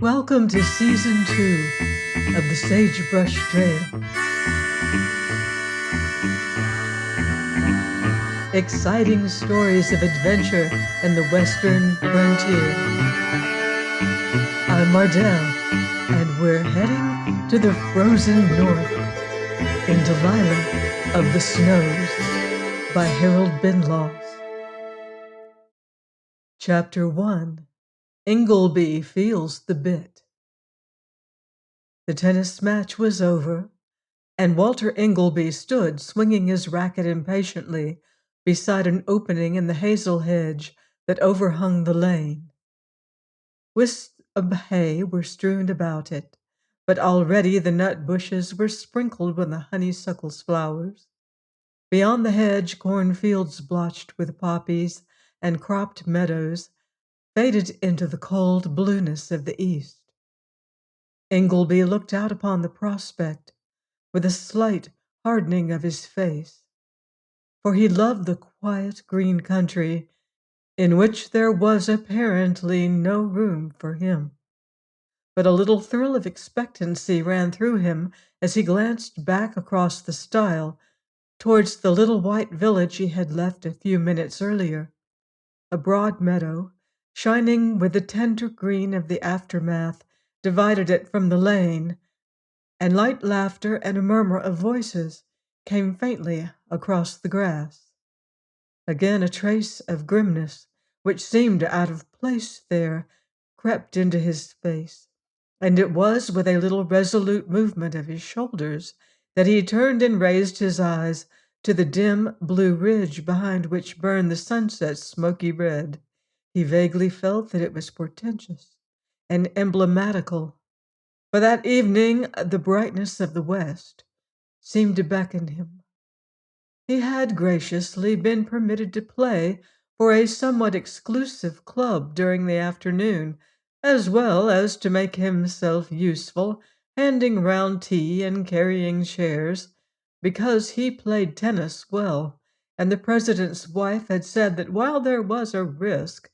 Welcome to Season 2 of the Sagebrush Trail. Exciting stories of adventure in the western frontier. I'm Mardell, and we're heading to the frozen north in Delilah of the Snows by Harold Binloss. Chapter 1: Ingleby Feels the Bit. The tennis match was over, and Walter Ingleby stood swinging his racket impatiently beside an opening in the hazel hedge that overhung the lane. Wisps of hay were strewn about it, but already the nut bushes were sprinkled with the honeysuckle's flowers. Beyond the hedge, cornfields blotched with poppies and cropped meadows faded into the cold blueness of the east. Ingleby looked out upon the prospect with a slight hardening of his face, for he loved the quiet green country in which there was apparently no room for him. But a little thrill of expectancy ran through him as he glanced back across the stile towards the little white village he had left a few minutes earlier. A broad meadow, shining with the tender green of the aftermath, divided it from the lane, and light laughter and a murmur of voices came faintly across the grass. Again a trace of grimness, which seemed out of place there, crept into his face, and it was with a little resolute movement of his shoulders that he turned and raised his eyes to the dim blue ridge behind which burned the sunset's smoky red. He vaguely felt that it was portentous and emblematical, for that evening the brightness of the west seemed to beckon him. He had graciously been permitted to play for a somewhat exclusive club during the afternoon, as well as to make himself useful, handing round tea and carrying chairs, because he played tennis well, and the president's wife had said that while there was a risk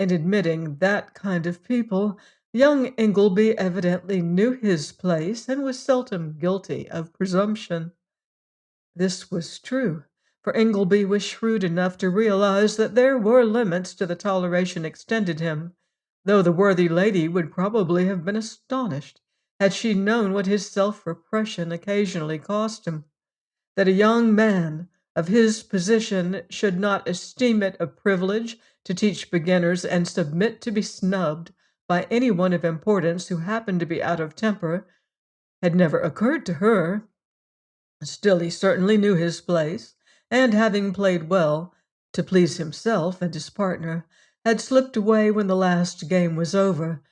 in admitting that kind of people, young Ingleby evidently knew his place and was seldom guilty of presumption. This was true, for Ingleby was shrewd enough to realize that there were limits to the toleration extended him, though the worthy lady would probably have been astonished had she known what his self-repression occasionally cost him. That a young man of his position should not esteem it a privilege to teach beginners and submit to be snubbed by anyone of importance who happened to be out of temper had never occurred to her. Still, he certainly knew his place, and having played well, to please himself and his partner, had slipped away when the last game was over,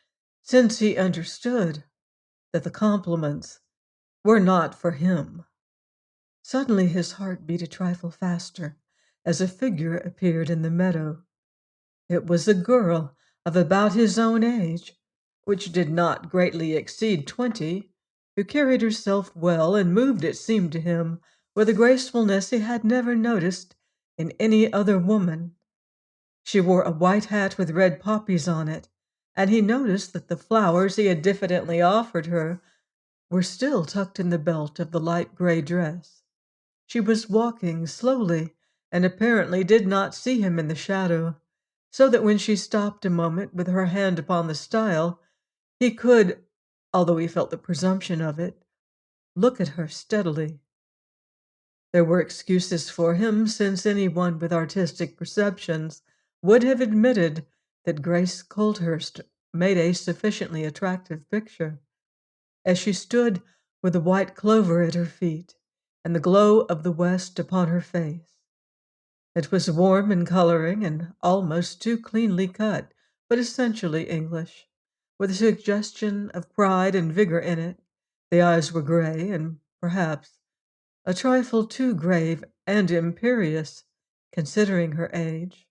since he understood that the compliments were not for him. Suddenly his heart beat a trifle faster as a figure appeared in the meadow. It was a girl of about his own age, which did not greatly exceed 20, who carried herself well and moved, it seemed to him, with a gracefulness he had never noticed in any other woman. She wore a white hat with red poppies on it, and he noticed that the flowers he had diffidently offered her were still tucked in the belt of the light gray dress. She was walking slowly, and apparently did not see him in the shadow, so that when she stopped a moment with her hand upon the stile, he could, although he felt the presumption of it, look at her steadily. There were excuses for him, since anyone with artistic perceptions would have admitted that Grace Colthurst made a sufficiently attractive picture. As she stood with the white clover at her feet and the glow of the west upon her face, it was warm in coloring and almost too cleanly cut, but essentially English, with a suggestion of pride and vigor in it. The eyes were gray and, perhaps, a trifle too grave and imperious, considering her age.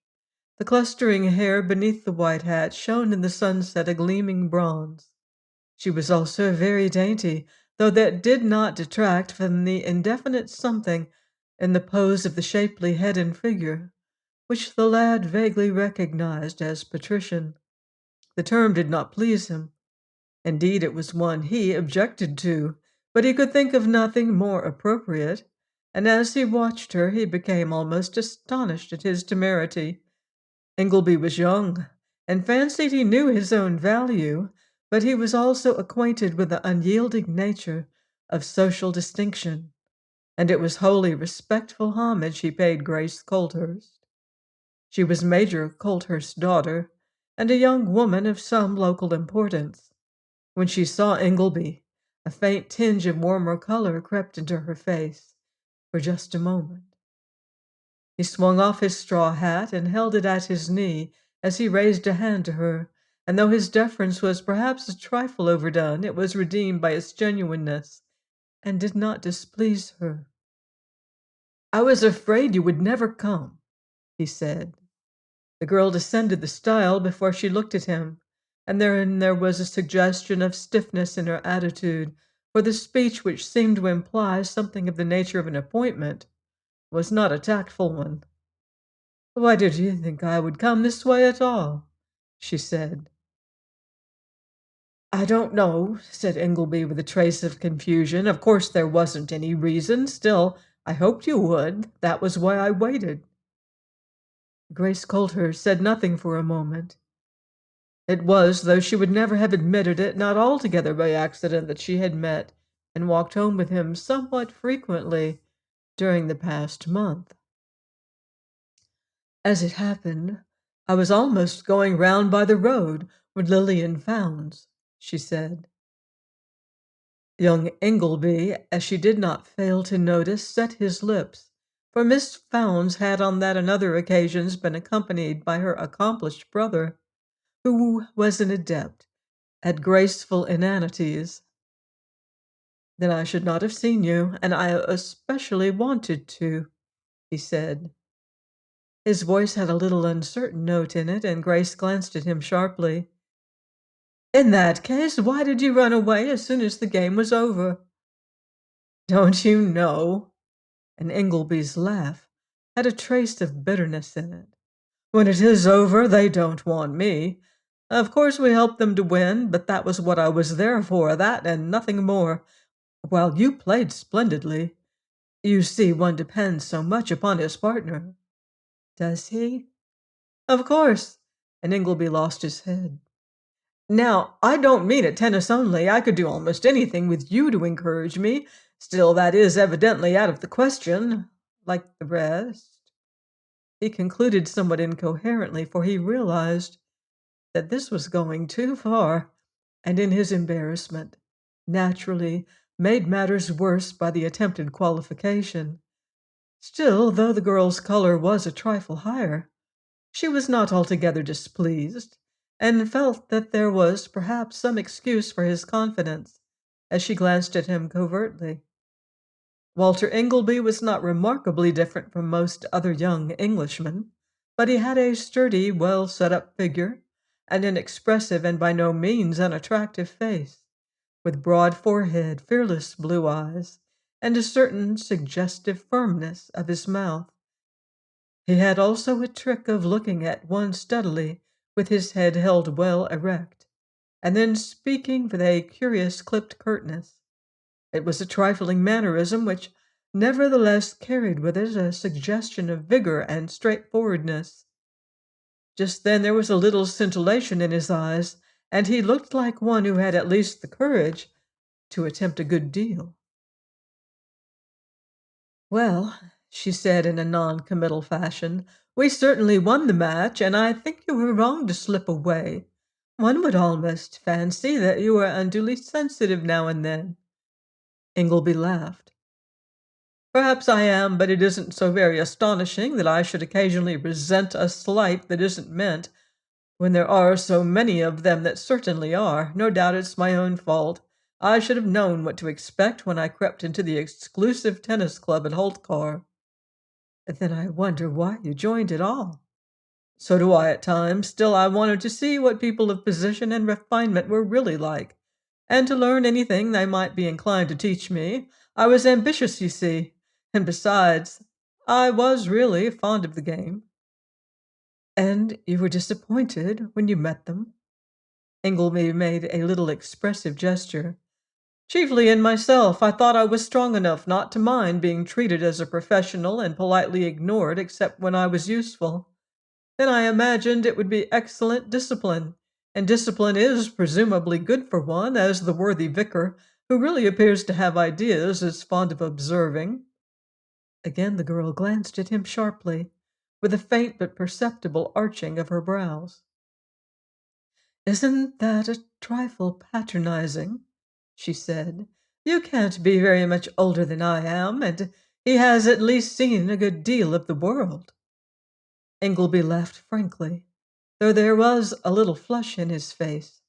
The clustering hair beneath the white hat shone in the sunset a gleaming bronze. She was also very dainty, though that did not detract from the indefinite something in the pose of the shapely head and figure, which the lad vaguely recognized as patrician. The term did not please him. Indeed, it was one he objected to, but he could think of nothing more appropriate, and as he watched her, he became almost astonished at his temerity. Ingleby was young, and fancied he knew his own value, but he was also acquainted with the unyielding nature of social distinction, and it was wholly respectful homage he paid Grace Colthurst. She was Major Colthurst's daughter, and a young woman of some local importance. When she saw Ingleby, a faint tinge of warmer color crept into her face for just a moment. He swung off his straw hat and held it at his knee as he raised a hand to her, and though his deference was perhaps a trifle overdone, it was redeemed by its genuineness and did not displease her. "I was afraid you would never come," he said. The girl descended the stile before she looked at him, and therein there was a suggestion of stiffness in her attitude, for the speech which seemed to imply something of the nature of an appointment was not a tactful one. "Why did you think I would come this way at all?" she said. "I don't know," said Ingleby with a trace of confusion. "Of course there wasn't any reason. Still, I hoped you would. That was why I waited." Grace Coulter said nothing for a moment. It was, though she would never have admitted it, not altogether by accident that she had met and walked home with him somewhat frequently during the past month. "As it happened, I was almost going round by the road with Lillian Founds," she said. Young Ingleby, as she did not fail to notice, set his lips, for Miss Founds had on that and other occasions been accompanied by her accomplished brother, who was an adept at graceful inanities. "Then I should not have seen you, and I especially wanted to," he said. His voice had a little uncertain note in it, and Grace glanced at him sharply. "In that case, why did you run away as soon as the game was over?" "Don't you know?" And Ingleby's laugh had a trace of bitterness in it. "When it is over, they don't want me. Of course we helped them to win, but that was what I was there for, that and nothing more. While you played splendidly. You see, one depends so much upon his partner." "Does he?" "Of course." And Ingleby lost his head. "Now, I don't mean at tennis only. I could do almost anything with you to encourage me. Still, that is evidently out of the question, like the rest." He concluded somewhat incoherently, for he realized that this was going too far, and in his embarrassment, naturally made matters worse by the attempted qualification. Still, though the girl's color was a trifle higher, she was not altogether displeased, and felt that there was perhaps some excuse for his confidence, as she glanced at him covertly. Walter Ingleby was not remarkably different from most other young Englishmen, but he had a sturdy, well set up figure, and an expressive and by no means unattractive face, with broad forehead, fearless blue eyes, and a certain suggestive firmness of his mouth. He had also a trick of looking at one steadily, with his head held well erect, and then speaking with a curious clipped curtness. It was a trifling mannerism which nevertheless carried with it a suggestion of vigor and straightforwardness. Just then there was a little scintillation in his eyes, and he looked like one who had at least the courage to attempt a good deal. "Well," she said in a non-committal fashion, "we certainly won the match, and I think you were wrong to slip away. One would almost fancy that you were unduly sensitive now and then." Ingleby laughed. "Perhaps I am, but it isn't so very astonishing that I should occasionally resent a slight that isn't meant, when there are so many of them that certainly are. No doubt it's my own fault. I should have known what to expect when I crept into the exclusive tennis club at Holtcar." "Then I wonder why you joined at all." "So do I at times. Still, I wanted to see what people of position and refinement were really like, and to learn anything they might be inclined to teach me. I was ambitious, you see, and besides, I was really fond of the game." "And you were disappointed when you met them?" Ingleby made a little expressive gesture. Chiefly in myself, I thought I was strong enough not to mind being treated as a professional and politely ignored except when I was useful. Then I imagined it would be excellent discipline, and discipline is presumably good for one, as the worthy vicar, who really appears to have ideas, is fond of observing. Again the girl glanced at him sharply, with a faint but perceptible arching of her brows. "Isn't that a trifle patronizing?" she said. "You can't be very much older than I am, and he has at least seen a good deal of the world." Ingleby laughed frankly, though there was a little flush in his face.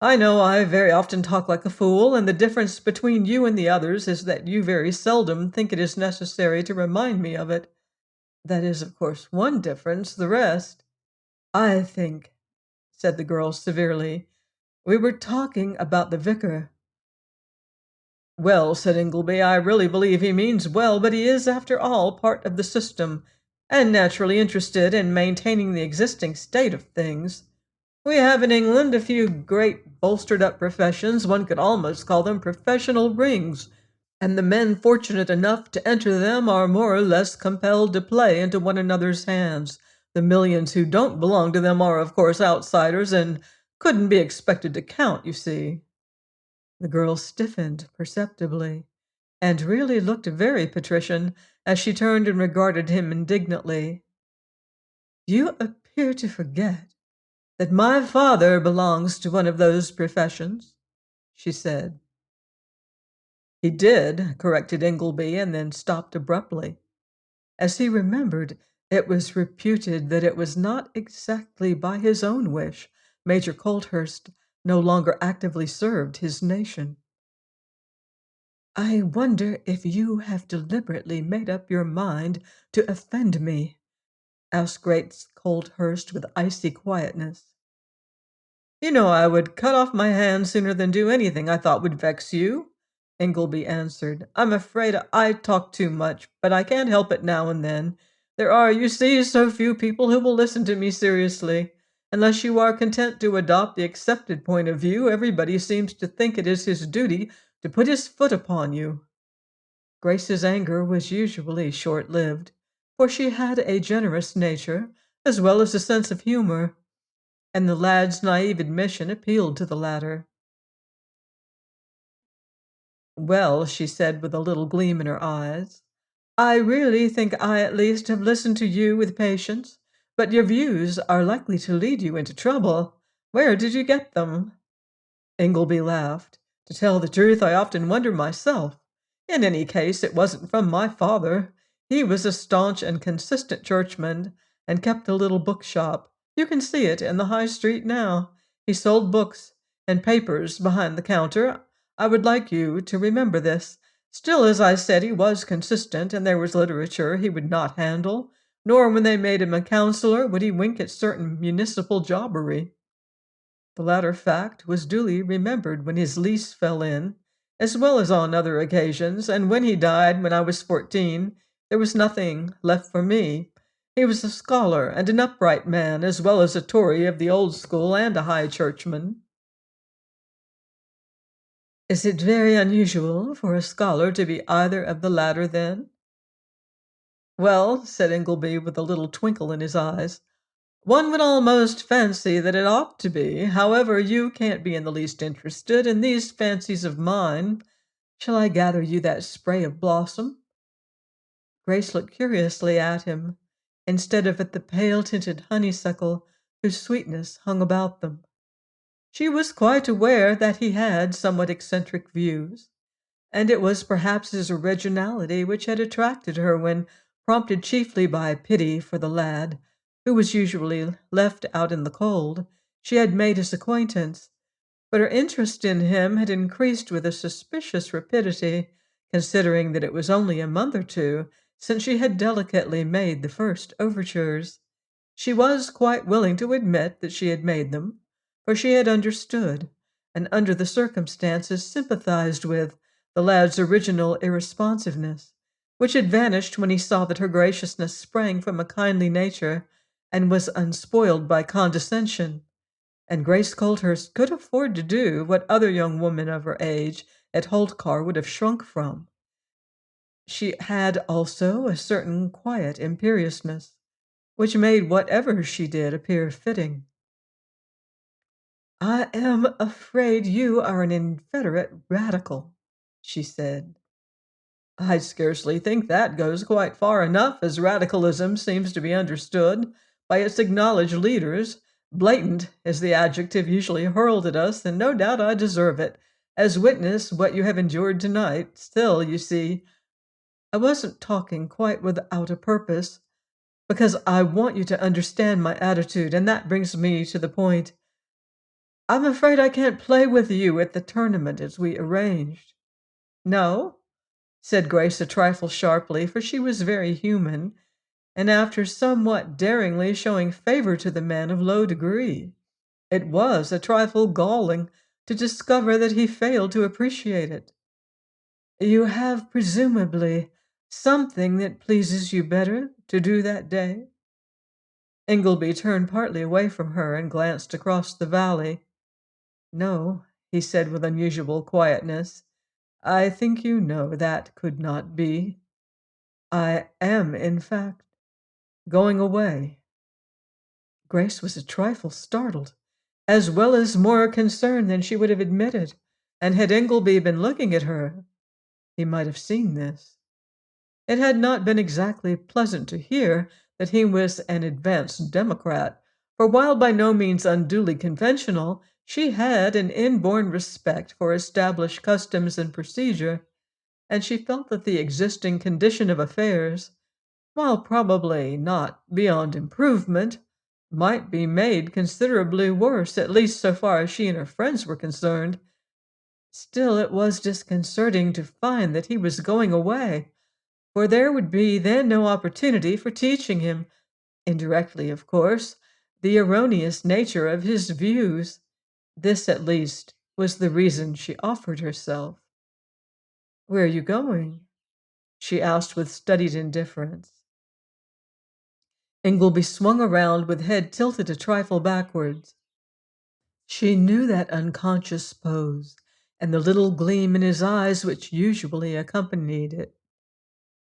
"I know I very often talk like a fool, and the difference between you and the others is that you very seldom think it is necessary to remind me of it. That is, of course, one difference. The rest—" "I think," said the girl severely, "we were talking about the vicar." "Well," said Ingleby, "I really believe he means well, but he is, after all, part of the system, and naturally interested in maintaining the existing state of things. We have in England a few great bolstered-up professions, one could almost call them professional rings, and the men fortunate enough to enter them are more or less compelled to play into one another's hands. The millions who don't belong to them are, of course, outsiders, and couldn't be expected to count, you see." The girl stiffened perceptibly, and really looked very patrician as she turned and regarded him indignantly. "You appear to forget that my father belongs to one of those professions," she said. "He did," corrected Ingleby, and then stopped abruptly. As he remembered, it was reputed that it was not exactly by his own wish Major Colthurst no longer actively served his nation. "I wonder if you have deliberately made up your mind to offend me?" asked Grace Colthurst with icy quietness. "You know I would cut off my hand sooner than do anything I thought would vex you," Ingleby answered. "I'm afraid I talk too much, but I can't help it now and then. There are, you see, so few people who will listen to me seriously. Unless you are content to adopt the accepted point of view, everybody seems to think it is his duty to put his foot upon you." Grace's anger was usually short-lived, for she had a generous nature, as well as a sense of humor, and the lad's naive admission appealed to the latter. "Well," she said with a little gleam in her eyes, "I really think I at least have listened to you with patience, but your views are likely to lead you into trouble. Where did you get them?" Ingleby laughed. "To tell the truth, I often wonder myself. In any case, it wasn't from my father. He was a staunch and consistent churchman, and kept a little bookshop. You can see it in the High Street now. He sold books and papers behind the counter. I would like you to remember this. Still, as I said, he was consistent, and there was literature he would not handle, nor when they made him a councillor would he wink at certain municipal jobbery." The latter fact was duly remembered when his lease fell in, as well as on other occasions, and when he died, when I was 14, there was nothing left for me. He was a scholar and an upright man, as well as a Tory of the old school and a high churchman. "Is it very unusual for a scholar to be either of the latter, then?" "Well," said Ingleby with a little twinkle in his eyes, "one would almost fancy that it ought to be. However, you can't be in the least interested in these fancies of mine. Shall I gather you that spray of blossom?" Grace looked curiously at him, instead of at the pale-tinted honeysuckle whose sweetness hung about them. She was quite aware that he had somewhat eccentric views, and it was perhaps his originality which had attracted her when, prompted chiefly by pity for the lad, who was usually left out in the cold, she had made his acquaintance. But her interest in him had increased with a suspicious rapidity, considering that it was only a month or two since she had delicately made the first overtures. She was quite willing to admit that she had made them, for she had understood, and under the circumstances sympathized with, the lad's original irresponsiveness, which had vanished when he saw that her graciousness sprang from a kindly nature and was unspoiled by condescension. and Grace Coulthurst could afford to do what other young women of her age at Holtcar would have shrunk from. She had also a certain quiet imperiousness, which made whatever she did appear fitting. "I am afraid you are an inveterate radical," she said. "I scarcely think that goes quite far enough, as radicalism seems to be understood by its acknowledged leaders. Blatant is the adjective usually hurled at us, and no doubt I deserve it, as witness what you have endured tonight. Still, you see, I wasn't talking quite without a purpose, because I want you to understand my attitude, and that brings me to the point. I'm afraid I can't play with you at the tournament as we arranged." "No?" said Grace a trifle sharply, for she was very human, and after somewhat daringly showing favor to the man of low degree. It was a trifle galling to discover that he failed to appreciate it. "You have presumably something that pleases you better to do that day?" Ingleby turned partly away from her and glanced across the valley. "No," he said with unusual quietness. "I think you know that could not be. I am, in fact, going away." Grace was a trifle startled, as well as more concerned than she would have admitted, and had Ingleby been looking at her, he might have seen this. It had not been exactly pleasant to hear that he was an advanced Democrat, for while by no means unduly conventional, she had an inborn respect for established customs and procedure, and she felt that the existing condition of affairs, while probably not beyond improvement, might be made considerably worse, at least so far as she and her friends were concerned. Still, it was disconcerting to find that he was going away, for there would be then no opportunity for teaching him, indirectly of course, the erroneous nature of his views. This, at least, was the reason she offered herself. "Where are you going?" she asked with studied indifference. Ingleby swung around with head tilted a trifle backwards. She knew that unconscious pose and the little gleam in his eyes which usually accompanied it,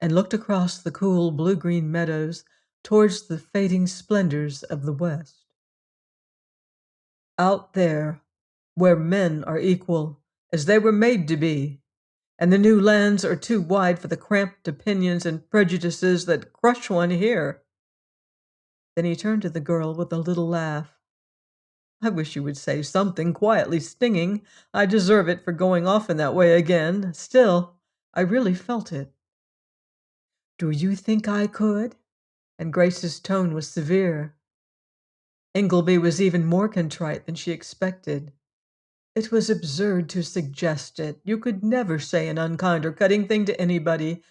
and looked across the cool blue-green meadows towards the fading splendors of the west. "Out there, where men are equal, as they were made to be, and the new lands are too wide for the cramped opinions and prejudices that crush one here." Then he turned to the girl with a little laugh. "I wish you would say something quietly stinging. I deserve it for going off in that way again. Still, I really felt it." "Do you think I could?" And Grace's tone was severe. Ingleby was even more contrite than she expected. "It was absurd to suggest it. You could never say an unkind or cutting thing to anybody.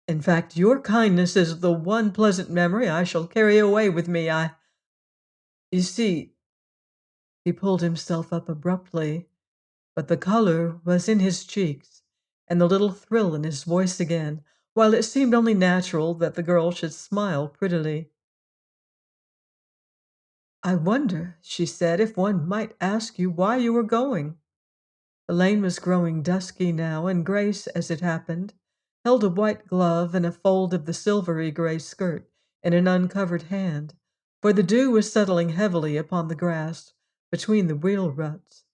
In fact, your kindness is the one pleasant memory I shall carry away with me. You see," he pulled himself up abruptly, but the color was in his cheeks and the little thrill in his voice again, while it seemed only natural that the girl should smile prettily. "I wonder," she said, "if one might ask you why you were going." The lane was growing dusky now, and Grace, as it happened, held a white glove and a fold of the silvery gray skirt in an uncovered hand, for the dew was settling heavily upon the grass between the wheel ruts.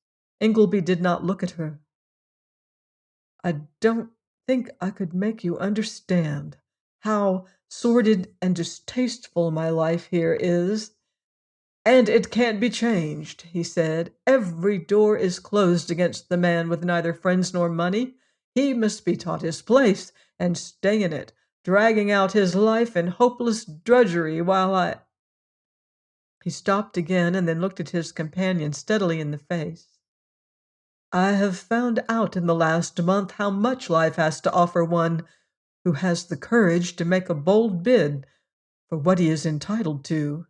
Ingleby did not look at her. "I don't think I could make you understand how sordid and distasteful my life here is. And it can't be changed," he said. "Every door is closed against the man with neither friends nor money. He must be taught his place and stay in it, dragging out his life in hopeless drudgery while I—" He stopped again and then looked at his companion steadily in the face. "I have found out in the last month how much life has to offer one who has the courage to make a bold bid for what he is entitled to."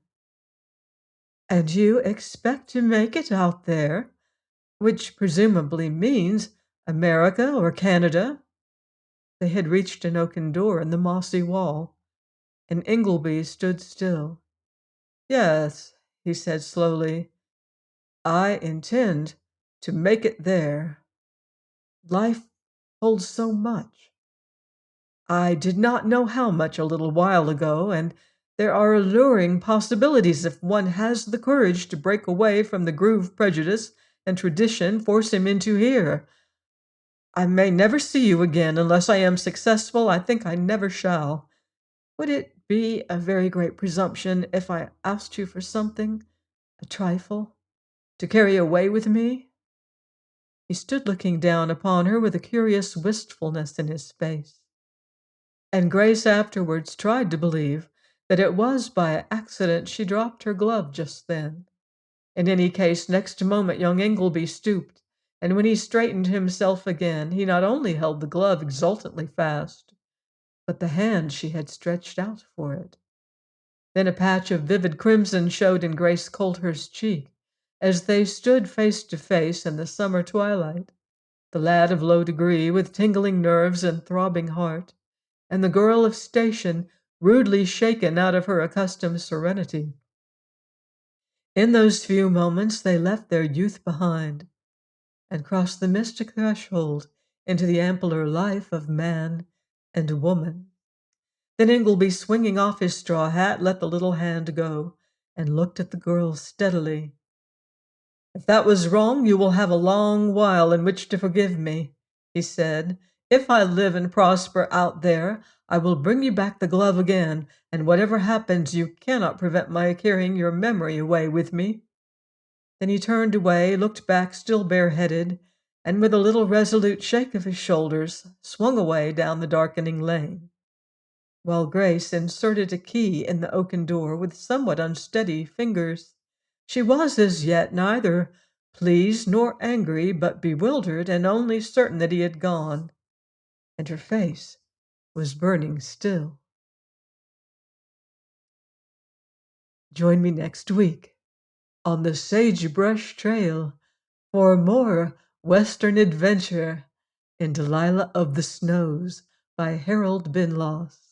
"And you expect to make it out there, which presumably means America or Canada?" They had reached an oaken door in the mossy wall, and Ingleby stood still. "Yes," he said slowly, I intend to make it there. Life holds so much. I did not know how much a little while ago, and there are alluring possibilities if one has the courage to break away from the groove prejudice and tradition force him into here. I may never see you again unless I am successful. I think I never shall. Would it be a very great presumption if I asked you for something, a trifle, to carry away with me?" He stood looking down upon her with a curious wistfulness in his face. And Grace afterwards tried to believe that it was by accident she dropped her glove just then. In any case, next moment young Ingleby stooped, and when he straightened himself again, he not only held the glove exultantly fast, but the hand she had stretched out for it. Then a patch of vivid crimson showed in Grace Coulter's cheek as they stood face to face in the summer twilight, the lad of low degree with tingling nerves and throbbing heart, and the girl of station rudely shaken out of her accustomed serenity. In those few moments they left their youth behind and crossed the mystic threshold into the ampler life of man and woman. Then Ingleby, swinging off his straw hat, let the little hand go and looked at the girl steadily. "If that was wrong, you will have a long while in which to forgive me," he said. "If I live and prosper out there, I will bring you back the glove again, and whatever happens, you cannot prevent my carrying your memory away with me." Then he turned away, looked back, still bareheaded, and with a little resolute shake of his shoulders, swung away down the darkening lane, while Grace inserted a key in the oaken door with somewhat unsteady fingers. She was as yet neither pleased nor angry, but bewildered and only certain that he had gone, and her face was burning still. Join me next week on the Sagebrush Trail for more Western adventure in Delilah of the Snows by Harold Binloss.